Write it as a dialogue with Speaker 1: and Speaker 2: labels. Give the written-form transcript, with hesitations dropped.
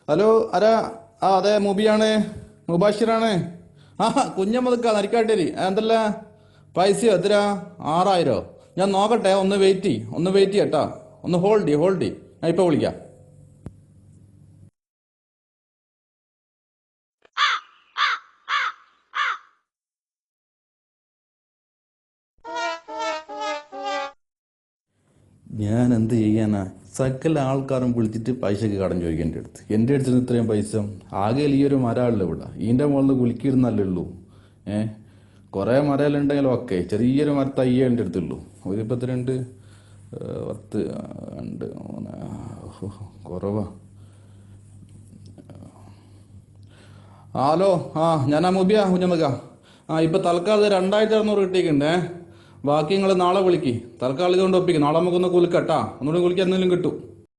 Speaker 1: Hello ആരാ? ആ അതെ, മുബിയാണ്, മുബാഷിറാണ്. ആ കുഞ്ഞമ്മദ്ക്ക നരിക്കാട്ടേരി. എന്തല്ല പൈസയോ എത്രയാ? 6000. ഞാൻ നോക്കട്ടെ, ഒന്ന് വെയിറ്റ് ചെയ്യട്ടാ. ഒന്ന് ഹോൾഡ് ചെയ്യ്, ഞാൻ ഇപ്പോൾ വിളിക്കാം. ഞാൻ എന്ത് ചെയ്യാനാ? സകല ആൾക്കാരും വിളിച്ചിട്ട് പൈസക്ക് കടം ചോദിക്കും എൻ്റെ അടുത്ത് ഇത്രയും പൈസ ആകെ ഈ ഒരു മരമല്ലോ ഇവിടെ. ഇതിൻ്റെ മുകളിൽ കുലുക്കിയിരുന്നല്ലേ ഉള്ളൂ. ഏ കുറേ മരമെല്ലാം ഓക്കെ, ചെറിയൊരു തയ്യേ എൻ്റെ അടുത്തുള്ളൂ. ഒരു 32, 10, 2, 3 കുറവാ. ഹലോ, ഞാനാ മുബിയ കുഞ്ഞമ്മക്ക. ഇപ്പം തൽക്കാലം 2600 കിട്ടിയിട്ടുണ്ടേ. ബാക്കി നിങ്ങൾ നാളെ വിളിക്ക്. തൽക്കാലം ഇതുകൊണ്ട് ഒപ്പിക്കും. നാളെ നമുക്കൊന്ന് കുലുക്കട്ടാ, ഒന്നുകൂടി കുലിക്കാൻ എന്തെങ്കിലും കിട്ടും.